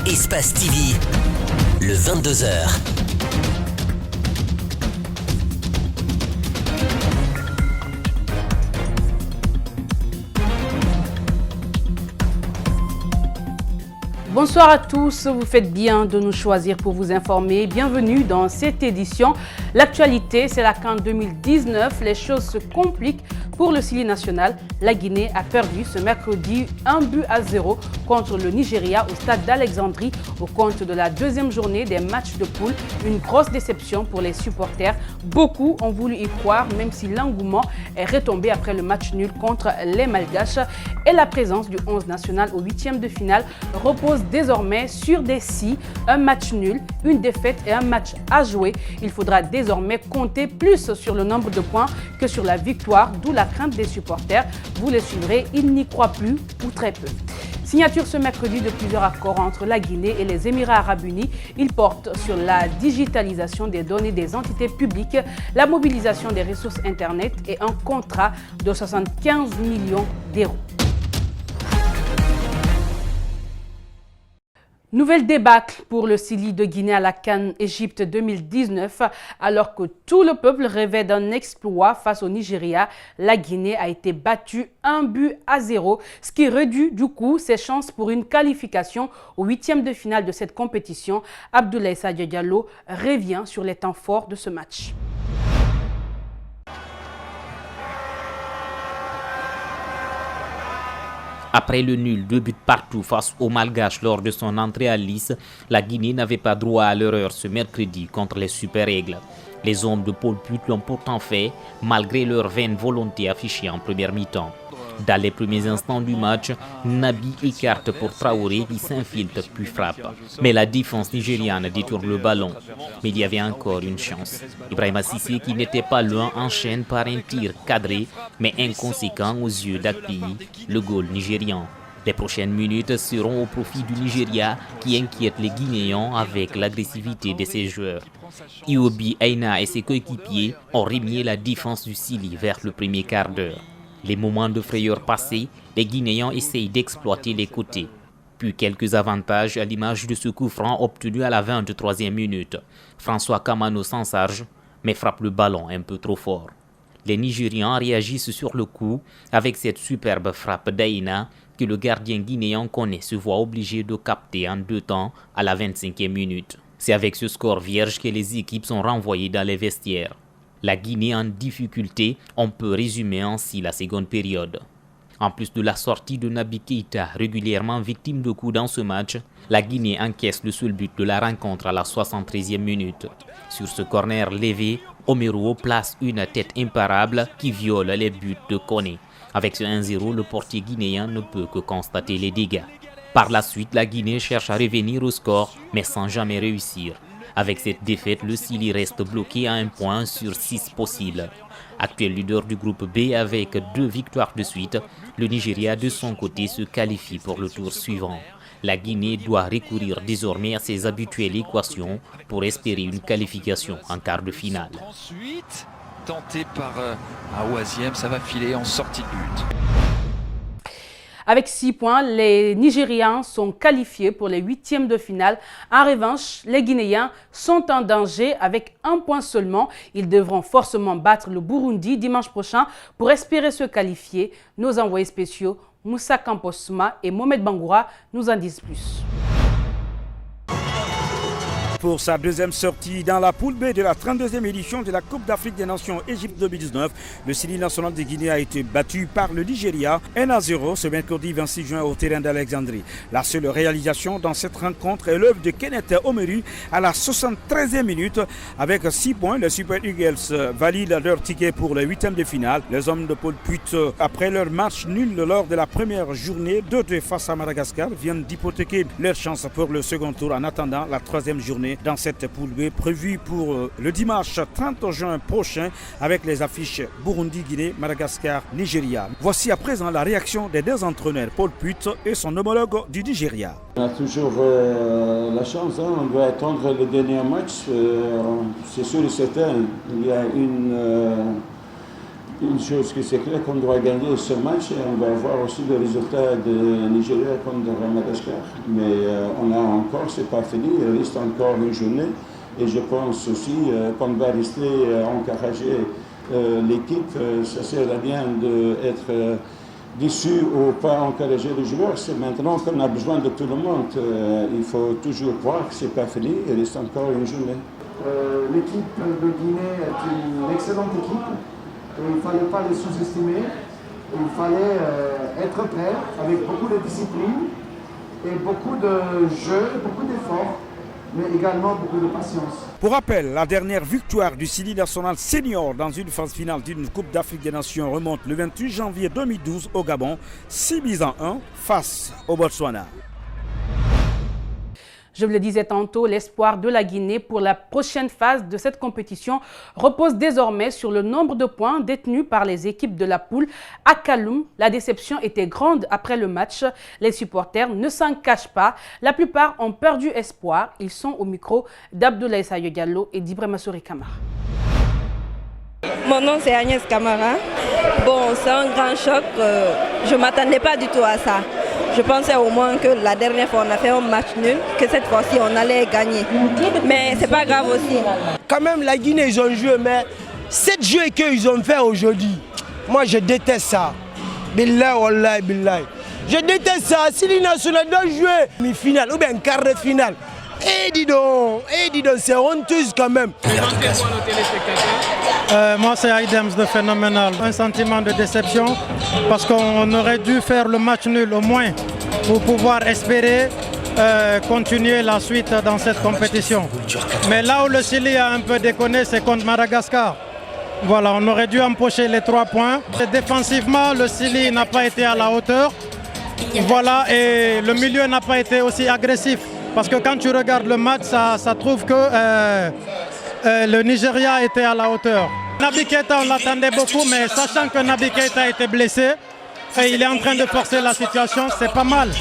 Espace TV, le 22h. Bonsoir à tous, vous faites bien de nous choisir pour vous informer. Bienvenue dans cette édition. L'actualité, c'est la CAN 2019. Les choses se compliquent pour le Sili national. La Guinée a perdu ce mercredi 1-0 contre le Nigeria au stade d'Alexandrie au compte de la deuxième journée des matchs de poule. Une grosse déception pour les supporters. Beaucoup ont voulu y croire, même si l'engouement est retombé après le match nul contre les Malgaches. Et la présence du 11 national au 8e de finale repose désormais sur des si, un match nul, une défaite et un match à jouer. Il faudra désormais compter plus sur le nombre de points que sur la victoire, d'où la crainte des supporters. Vous le suivrez, ils n'y croient plus ou très peu. Signature ce mercredi de plusieurs accords entre la Guinée et les Émirats arabes unis. Ils portent sur la digitalisation des données des entités publiques, la mobilisation des ressources Internet et un contrat de 75 millions d'euros. Nouvelle débâcle pour le Sili de Guinée à la CAN Égypte 2019. Alors que tout le peuple rêvait d'un exploit face au Nigeria, la Guinée a été battue 1-0, ce qui réduit du coup ses chances pour une qualification au 8e de finale de cette compétition. Abdoulaye Sadio Diallo revient sur les temps forts de ce match. Après le nul, 2 buts partout face aux Malgaches lors de son entrée à Nice, la Guinée n'avait pas droit à l'erreur ce mercredi contre les Super Aigles. Les hommes de Paul Put l'ont pourtant fait, malgré leur vaine volonté affichée en première mi-temps. Dans les premiers instants du match, Nabi écarte pour Traoré qui s'infiltre puis frappe. Mais la défense nigériane détourne le ballon. Mais il y avait encore une chance. Ibrahima Cissé, qui n'était pas loin, enchaîne par un tir cadré, mais inconséquent aux yeux d'Akpi, le goal nigérian. Les prochaines minutes seront au profit du Nigeria qui inquiète les Guinéens avec l'agressivité de ses joueurs. Iwobi Aina et ses coéquipiers ont remis la défense du Sili vers le premier quart d'heure. Les moments de frayeur passés, les Guinéens essayent d'exploiter les côtés. Puis quelques avantages à l'image de ce coup franc obtenu à la 23e minute. François Kamano s'ensarge, mais frappe le ballon un peu trop fort. Les Nigérians réagissent sur le coup avec cette superbe frappe d'Aina que le gardien guinéen connaît se voit obligé de capter en 2 temps à la 25e minute. C'est avec ce score vierge que les équipes sont renvoyées dans les vestiaires. La Guinée en difficulté, on peut résumer ainsi la seconde période. En plus de la sortie de Nabi Keïta, régulièrement victime de coups dans ce match, la Guinée encaisse le seul but de la rencontre à la 73e minute. Sur ce corner levé, Omero place une tête imparable qui viole les buts de Koné. Avec ce 1-0, le portier guinéen ne peut que constater les dégâts. Par la suite, la Guinée cherche à revenir au score, mais sans jamais réussir. Avec cette défaite, le Sili reste bloqué à 1 point sur 6 possibles. Actuel leader du groupe B avec 2 victoires de suite, le Nigeria de son côté se qualifie pour le tour suivant. La Guinée doit recourir désormais à ses habituelles équations pour espérer une qualification en quart de finale. Ensuite, tenté par Awaziem, ça va filer en sortie de but. Avec 6 points, les Nigérians sont qualifiés pour les 8e de finale. En revanche, les Guinéens sont en danger avec 1 point seulement. Ils devront forcément battre le Burundi dimanche prochain pour espérer se qualifier. Nos envoyés spéciaux, Moussa Kamposma et Mohamed Bangoura, nous en disent plus. Pour sa deuxième sortie dans la poule B de la 32e édition de la Coupe d'Afrique des Nations Égypte 2019, le Sili national de Guinée a été battu par le Nigeria 1-0 ce mercredi 26 juin au terrain d'Alexandrie. La seule réalisation dans cette rencontre est l'œuvre de Kenneth Omeru à la 73e minute. Avec 6 points, les Super Eagles valident leur ticket pour le 8e de finale. Les hommes de Paul Put, après leur match nul lors de la première journée 2-2 face à Madagascar, viennent d'hypothéquer leur chance pour le second tour en attendant la 3e journée dans cette poule B prévue pour le dimanche 30 juin prochain avec les affiches Burundi, Guinée, Madagascar, Nigeria. Voici à présent la réaction des 2 entraîneurs, Paul Put et son homologue du Nigeria. On a toujours la chance, on doit attendre le dernier match. C'est sûr et certain, il y a une Une chose qui c'est clair qu'on doit gagner ce match et on va voir aussi le résultat de Nigeria contre Madagascar. Mais on a encore, c'est pas fini, il reste encore une journée et je pense aussi qu'on va rester encourager l'équipe. Ça sert à rien d'être déçu ou pas encourager les joueurs. C'est maintenant qu'on a besoin de tout le monde. Il faut toujours croire que c'est pas fini, il reste encore une journée. L'équipe de Guinée est une excellente équipe. Et il ne fallait pas les sous-estimer, il fallait être prêt avec beaucoup de discipline et beaucoup de jeu, beaucoup d'efforts, mais également beaucoup de patience. Pour rappel, la dernière victoire du Sili national senior dans une phase finale d'une Coupe d'Afrique des Nations remonte le 28 janvier 2012 au Gabon, 6-1 face au Botswana. Je vous le disais tantôt, l'espoir de la Guinée pour la prochaine phase de cette compétition repose désormais sur le nombre de points détenus par les équipes de la poule. À Kaloum, la déception était grande après le match. Les supporters ne s'en cachent pas. La plupart ont perdu espoir. Ils sont au micro d'Abdoulaye Sayo Diallo et d'Ibrahima Souri Kamara. Mon nom c'est Agnès Camara. Bon, c'est un grand choc. Je ne m'attendais pas du tout à ça. Je pensais au moins que la dernière fois on a fait un match nul, que cette fois-ci on allait gagner. Mais c'est pas grave aussi. Quand même la Guinée ils ont joué, mais cette jeu qu'ils ont fait aujourd'hui, moi je déteste ça. Billahi wallahi billahi. Je déteste ça. Si les nationaux doivent jouer demi-finale ou bien quart de finale. Dis donc, c'est honteuse quand même. Moi c'est Aidems de Phénoménal. Un sentiment de déception parce qu'on aurait dû faire le match nul au moins pour pouvoir espérer continuer la suite dans cette compétition. Mais là où le Chili a un peu déconné, c'est contre Madagascar. Voilà, on aurait dû empocher les 3 points. Et défensivement, le Chili n'a pas été à la hauteur. Voilà, et le milieu n'a pas été aussi agressif. Parce que quand tu regardes le match, ça trouve que le Nigeria était à la hauteur. Naby Keita, on l'attendait beaucoup, mais sachant que Naby Keita était blessé, et il est en train de forcer la situation, c'est pas mal.